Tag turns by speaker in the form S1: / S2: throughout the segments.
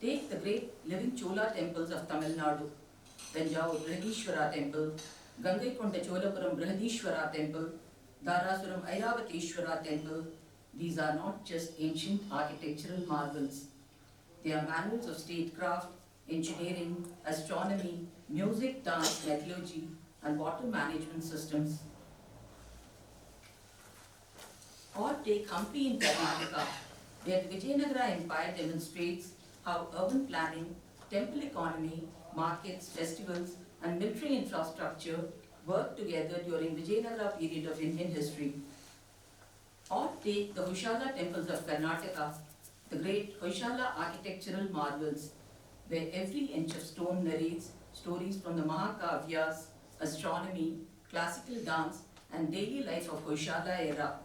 S1: Take the great living Chola temples of Tamil Nadu, Tanjavur Brihadishwara Temple, Gangaikonda Cholapuram Brihadishwara Temple, Dharasuram Airavateshwara Temple. These are not just ancient architectural marvels. They are manuals of statecraft, engineering, astronomy, music, dance, metallurgy, and water management systems. Or take Hampi in Karnataka, where the Vijayanagara Empire demonstrates how urban planning, temple economy, markets, festivals, and military infrastructure worked together during Vijayanagara period of Indian history. Or take the Hoysala temples of Karnataka, the great Hoysala architectural marvels, where every inch of stone narrates stories from the Mahakavyas, astronomy, classical dance, and daily life of Hoysala era.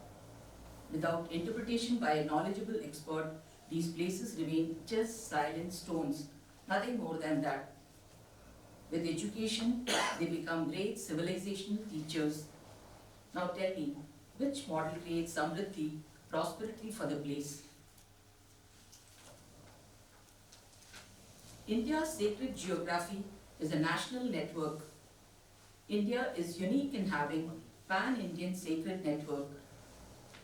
S1: Without interpretation by a knowledgeable expert, these places remain just silent stones, nothing more than that. With education, they become great civilizational teachers. Now tell me, which model creates samriddhi, prosperity for the place? India's sacred geography is a national network. India is unique in having pan-Indian sacred network.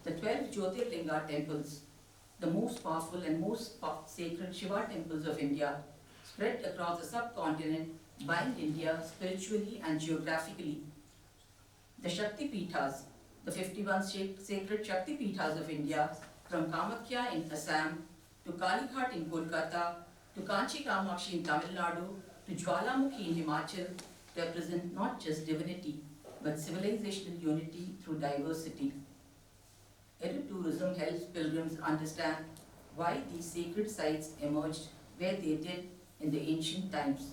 S1: The 12 Jyotirlinga temples, the most powerful and most sacred Shiva temples of India, spread across the subcontinent, bind India spiritually and geographically. The Shakti Pithas, the 51 sacred Shakti Pithas of India, from Kamakhya in Assam to Kalighat in Kolkata to Kanchi Kamakshi in Tamil Nadu to Jwalamukhi in Himachal, represent not just divinity but civilizational unity through diversity. Tourism helps pilgrims understand why these sacred sites emerged where they did in the ancient times.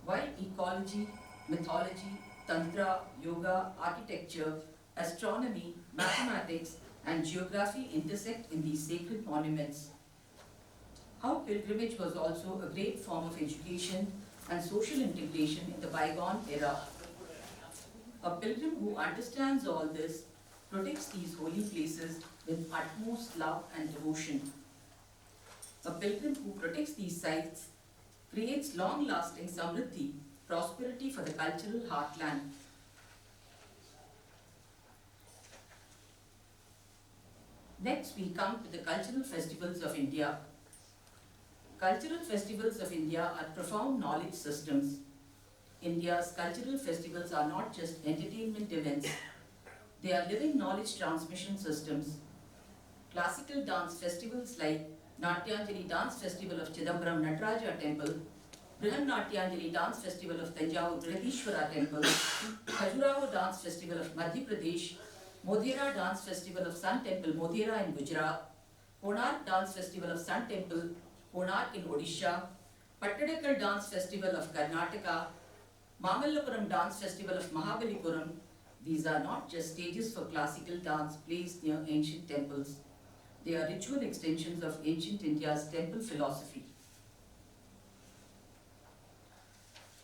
S1: Why ecology, mythology, tantra, yoga, architecture, astronomy, mathematics, and geography intersect in these sacred monuments. How pilgrimage was also a great form of education and social integration in the bygone era. A pilgrim who understands all this protects these holy places with utmost love and devotion. A pilgrim who protects these sites creates long-lasting samriddhi, prosperity for the cultural heartland. Next, we come to the cultural festivals of India. Cultural festivals of India are profound knowledge systems. India's cultural festivals are not just entertainment events, they are living knowledge transmission systems. Classical dance festivals like Natyanjali Dance Festival of Chidambaram Nataraja Temple, Brihan Dance Festival of Tanjavur Brihadishwara Temple, Khajuraho Dance Festival of Madhya Pradesh, Modhera Dance Festival of Sun Temple Modhera in Gujarat, Konark Dance Festival of Sun Temple Konark in Odisha, Pattadakal Dance Festival of Karnataka, Mamallapuram Dance Festival of Mahabalipuram. These are not just stages for classical dance placed near ancient temples. They are ritual extensions of ancient India's temple philosophy.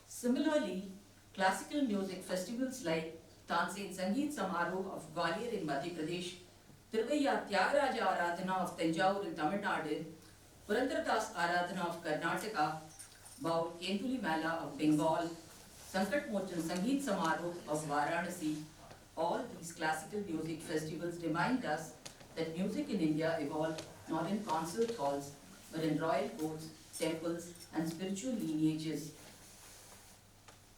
S1: Similarly, classical music festivals like Tansen Sangeet Samaroh of Gwalior in Madhya Pradesh, Tiruvaya Tyagaraja Aradhana of Tanjavur in Tamil Nadu, Purandardas Aradhana of Karnataka, Baul Kentuli Mela of Bengal, Sankat Mochan Sangeet Samaroh of Varanasi. All these classical music festivals remind us that music in India evolved not in concert halls, but in royal courts, temples, and spiritual lineages.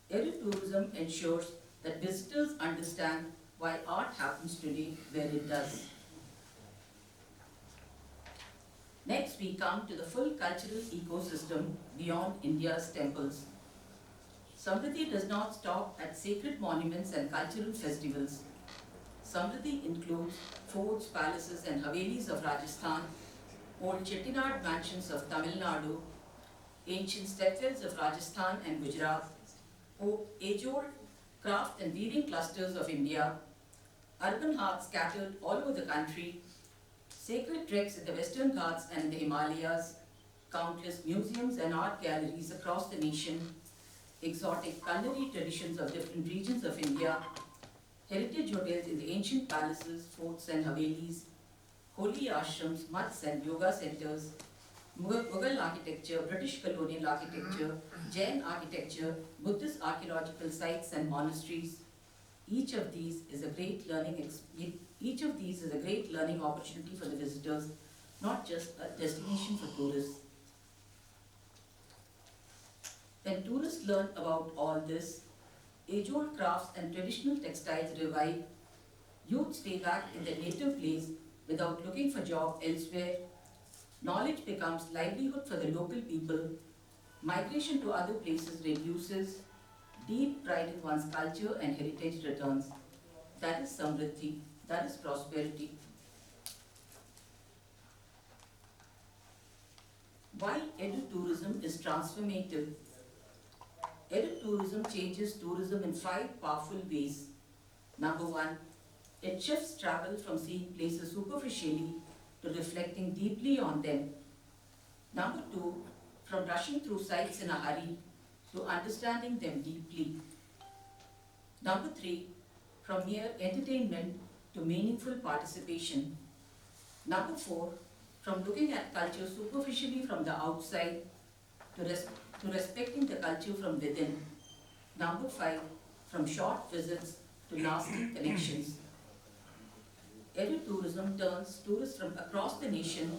S1: Tourism ensures that visitors understand why art happens today where it does. Next, we come to the full cultural ecosystem beyond India's temples. Samriddhi does not stop at sacred monuments and cultural festivals. Samriddhi includes forts, palaces, and havelis of Rajasthan, old Chettinad mansions of Tamil Nadu, ancient stepwells of Rajasthan and Gujarat, age-old craft and weaving clusters of India, urban hearts scattered all over the country, sacred treks in the Western Ghats and in the Himalayas, countless museums and art galleries across the nation, exotic culinary traditions of different regions of India, heritage hotels in the ancient palaces, forts and havelis, holy ashrams, mats and yoga centers, Mughal architecture, British colonial architecture, Jain architecture, Buddhist archaeological sites and monasteries. Each of these is a great learning opportunity for the visitors, not just a destination for tourists. When tourists learn about all this, age-old crafts and traditional textiles revive, youth stay back in their native place without looking for job elsewhere, knowledge becomes livelihood for the local people, migration to other places reduces, deep pride in one's culture and heritage returns. That is samriddhi, that is prosperity. Why edu-tourism is transformative? Edu-tourism changes tourism in 5 powerful ways. Number 1, it shifts travel from seeing places superficially to reflecting deeply on them. Number 2, from rushing through sites in a hurry to understanding them deeply. Number 3, from mere entertainment to meaningful participation. Number 4, from looking at culture superficially from the outside to respecting the culture from within. Number 5, from short visits to lasting connections. Edu-tourism turns tourists from across the nation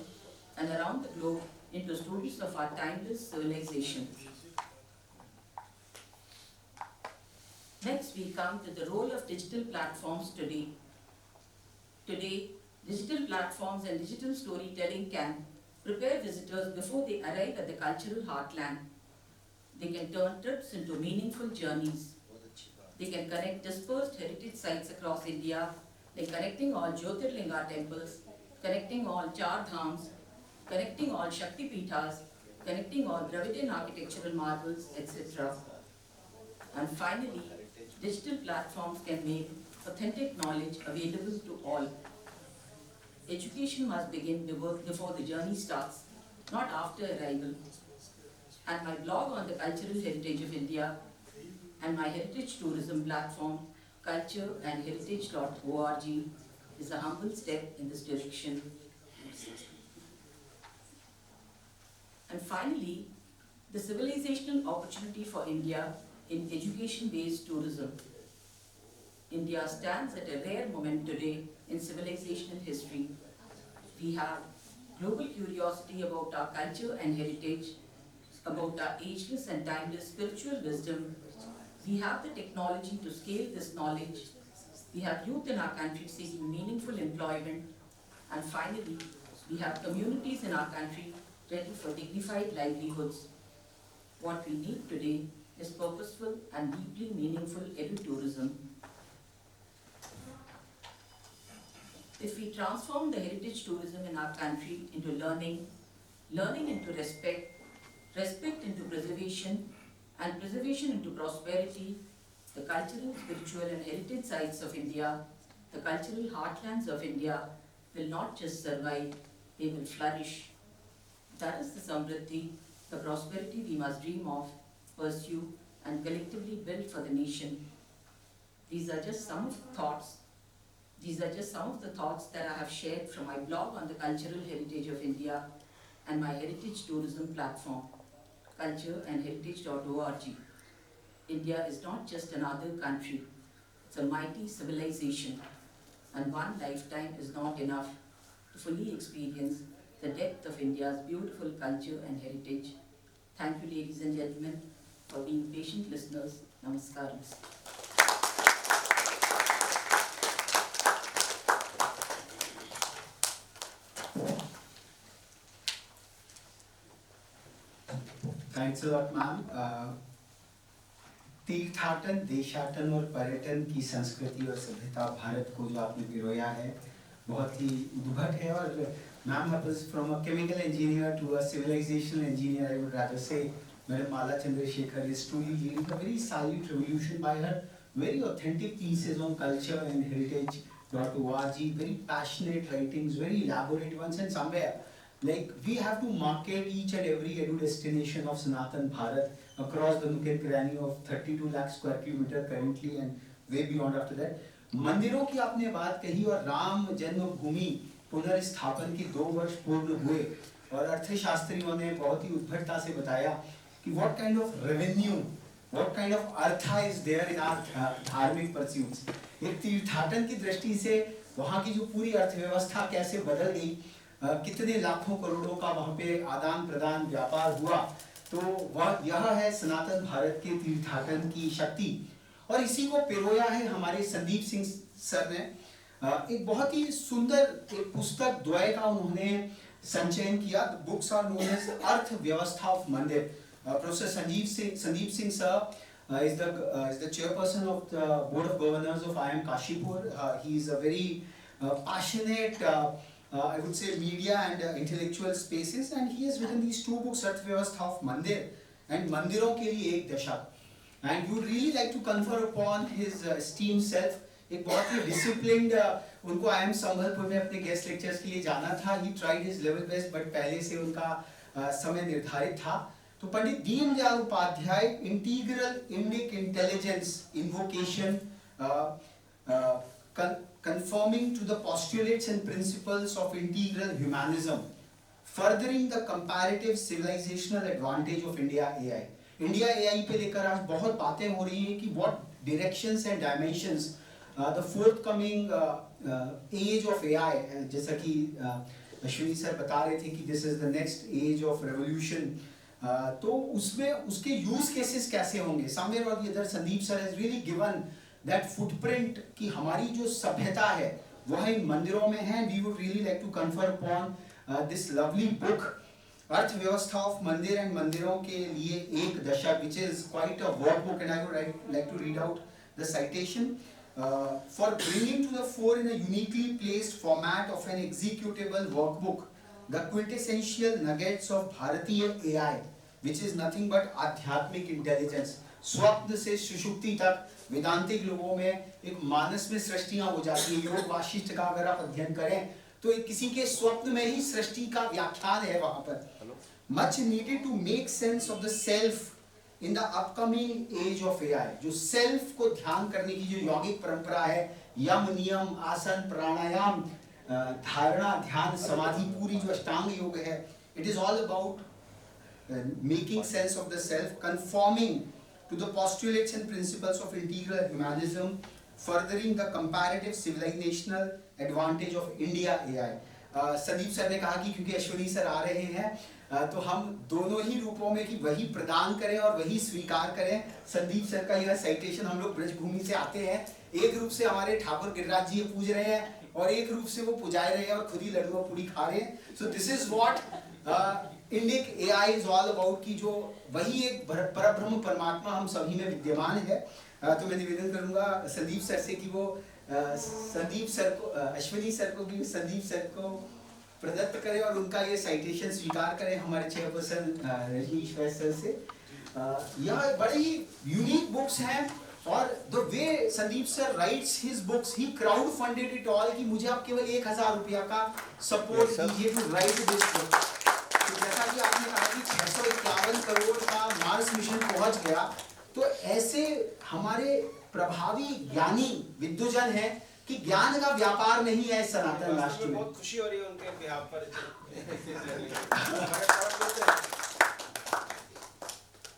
S1: and around the globe into students of our timeless civilization. Next, we come to the role of digital platforms today. Today, digital platforms and digital storytelling can prepare visitors before they arrive at the cultural heartland. They can turn trips into meaningful journeys. They can connect dispersed heritage sites across India, like connecting all Jyotirlinga temples, connecting all Char Dhams, connecting all Shakti Pithas, connecting all Dravidian architectural marvels, etc. And finally, digital platforms can make authentic knowledge available to all. Education must begin before the journey starts, not after arrival. And my blog on the cultural heritage of India and my heritage tourism platform, cultureandheritage.org, is a humble step in this direction. And finally, the civilizational opportunity for India in education-based tourism. India stands at a rare moment today in civilizational history. We have global curiosity about our culture and heritage, about our ageless and timeless spiritual wisdom. We have the technology to scale this knowledge. We have youth in our country seeking meaningful employment. And finally, we have communities in our country ready for dignified livelihoods. What we need today is purposeful and deeply meaningful edu-tourism. If we transform the heritage tourism in our country into learning, learning into respect, respect into preservation, and preservation into prosperity, the cultural, spiritual, and heritage sites of India, the cultural heartlands of India, will not just survive, they will flourish. That is the samriddhi, the prosperity we must dream of, pursue, and collectively build for the nation. These are just some of the thoughts that I have shared from my blog on the cultural heritage of India and my heritage tourism platform, cultureandheritage.org. India is not just another country, it's a mighty civilization, and one lifetime is not enough to fully experience the depth of India's beautiful culture and heritage. Thank you, ladies and gentlemen, for being patient listeners. Namaskaram.
S2: Thanks a lot, ma'am. तीर्थाटन, देशाटन और पर्यटन की संस्कृति और सभ्यता भारत को जो आपने पिरोया है बहुत ही उद्भट है और ma'am from a chemical engineer to a civilizational engineer, I would rather say Madam Mala Chandrasekhar is truly leading a very silent revolution by her very authentic pieces on culture and heritage.org, very passionate writings, very elaborate ones, and somewhere like we have to market each and every edu destination of Sanatan Bharat across the nook and cranny of 32 lakh square kilometer currently and way beyond after that. मंदिरों की आपने बात कही और राम जन्मभूमि पुनर्स्थापन की 2 वर्ष पूर्ण हुए और अर्थशास्त्रियों ने बहुत ही उद्भटता से बताया कि what kind of revenue, what kind of artha is there in our धार्मिक pursuits। एक तीर्थाटन की दृष्टि से वहाँ की जो पूरी अर्थव्यवस्था कैसे बदल गई, कितने लाखों करोड़ों का वहाँ पे आदान प्रदान व्यापार हुआ, तो वह यह है सनातन भारत के तीर्थाटन की शक्ति। और इसी को पिरोया है हमारे संदीप सिंह सर ने। एक बहुत ही सुंदर एक पुस्तक द्वय का उन्होंने संचयन किया। बुक्स आर नोन एज अर्थव्यवस्था ऑफ मंदिर। Professor Sandeep Singh sir is the chairperson of the board of governors of IIM Kashipur. He is a very passionate, I would say, media and intellectual spaces, and he has written these two books, Arthvyavastha of Mandir and Mandiron ke liye ek dashak. And we would really like to confer upon his esteemed self. एक बहुत ही disciplined, उनको IIM Sambalpur में अपने guest lectures के लिए जाना था। He tried his level best, but पहले से उनका समय निर्धारित था। तो Pandit Deendayal Upadhyay integral Indic intelligence invocation conforming to the postulates and principles of integral humanism, furthering the comparative civilizational advantage of India AI. India AI पे लेकर आज बहुत बातें हो रही हैं कि what directions and dimensions the forthcoming age of AI, जैसा कि अश्विनी सर बता रहे थे कि this is the next age of revolution, तो उसमें उसके यूज केसेस कैसे होंगे। समवेयर और the other Sandeep sir has really given that footprint कि हमारी जो सभ्यता है वह इन मंदिरों में है। We would really like to confer upon this lovely book अर्थव्यवस्था ऑफ मंदिर एंड मंदिरों के लिए एक दशक, which is quite a work book, and I would like to read out the citation for bringing to the fore in a uniquely placed format of an executable workbook the quintessential nuggets of Bharatiya AI, which is nothing but आध्यात्मिक intelligence. स्वप्न से सुषुप्ति तक वेदांतिक लोगों में एक मानस में सृष्टियां हो जाती हैं। योग वाशिष्ठ का अगर आप अध्ययन करें तो किसी के स्वप्न में ही सृष्टि का व्याख्यान है वहां पर। Much needed to make sense of the self in the upcoming age of AI। जो सेल्फ को ध्यान करने की जो यौगिक परंपरा है, यम नियम आसन प्राणायाम धारणा ध्यान समाधि पूरी जो अष्टांग योग है, it is all about making sense of the self, conforming to the postulates and principles of integral humanism, furthering the comparative civilisational advantage of India AI. Sandeep sir ने कहा कि क्योंकि अश्विनी सर आ रहे हैं तो हम दोनों ही रूपों में कि वही प्रदान करें और वही स्वीकार करें। संदीप सर का यह साइटेशन हम लोग ब्रजभूमि से आते हैं, एक रूप से हमारे ठाकुर गिरिराज जी पूज रहे हैं और एक रूप से वो पुजाए रहे हैं और खुद ही लड्डू पूड़ी खा रहे हैं। So this is what Indic AI is all about, की जो वही एक परब्रह्म परमात्मा हम सभी में विद्यमान है। तो मैं निवेदन करूंगा संदीप सर से कि वो संदीप सर को अश्विनी सर को भी संदीप सर को प्रदत्त करें और उनका ये साइटेशन स्वीकार करें हमारे चेयरपर्सन रजनीश वैस सर से। यह बड़े ही यूनिक बुक्स हैं और the way Sandeep sir rights his books, he crowd funded it all कि मुझे आप केवल 1000 रुपया का सपोर्ट दीजिए टू राइट दिस बुक। तो जैसा कि आपने कहा कि 651 करोड़ का मार्स मिशन पहुंच गया, तो ऐसे हमारे प्रभावी ज्ञानी विद्वजन हैं कि ज्ञान का व्यापार नहीं है सनातन राष्ट्र में।
S3: बहुत खुशी हो रही है उनके बिहाफ पर।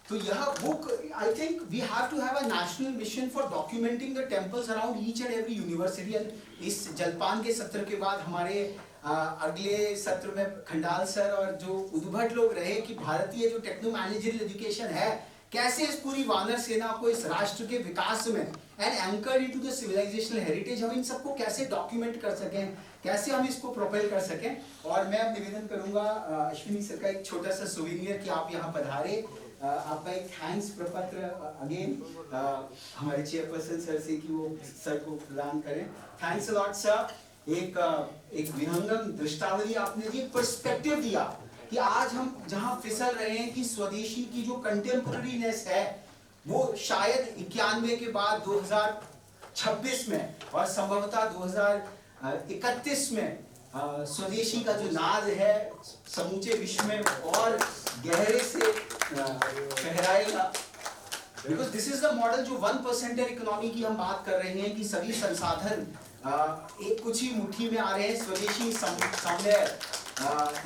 S2: तो यह book, I think we have to have a national mission for documenting the temples around each and every university. And इस जलपान के सत्र के बाद हमारे अगले सत्र में खंडाल सर और जो उद्भट लोग रहे कि भारतीय जो टेक्नो मैनेजरियल एजुकेशन है कैसे इस पूरी वानर सेना को इस राष्ट्र के विकास में and anchored into the civilisational heritage, हम इन सबको कैसे डॉक्यूमेंट कर सकें, कैसे हम इसको प्रोपेल कर सकें। और मैं अब निवेदन करूंगा अश्विनी सर का एक छोटा सा सुवेनियर कि आप यहाँ पधारे। आपका एक थैंक्स प्रपत्र अगेन हमारे चेयरपर्सन सर से कि वो सर को प्रदान करें। Thanks a lot sir. एक विहंगम दृष्टावली आपने दी, पर्सपेक्टिव दिया कि आज हम जहां फिसल रहे हैं कि स्वदेशी की जो कंटेम्पररीनेस है वो शायद 91 के बाद 2026 में और संभवतः 2031 में स्वदेशी का जो नाद है समूचे विश्व में और गहरे से गहराएगा। Because this is the model जो 1% इकोनॉमी की हम बात कर रहे हैं कि सभी संसाधन एक कुछ ही मुट्ठी में आ रहे हैं। स्वदेशी समन्वय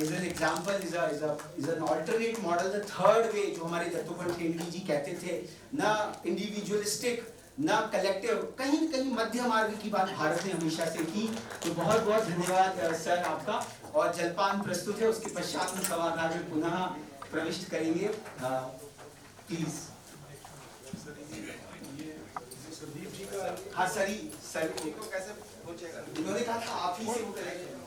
S2: is an example, is an alternate model, the third way जो हमारे दत्तोपंत ठेंगड़ी जी कहते थे, ना individualistic, ना collective, कहीं न कहीं मध्य मार्ग की बात भारत ने हमेशा से की। तो बहुत बहुत धन्यवाद सर आपका। और जलपान प्रस्तुत है, उसके पश्चात हम सभागार में पुनः प्रविष्ट करेंगे। प्लीज। हाँ सर, इन्होंने कहा था आप ही से वो करेंगे।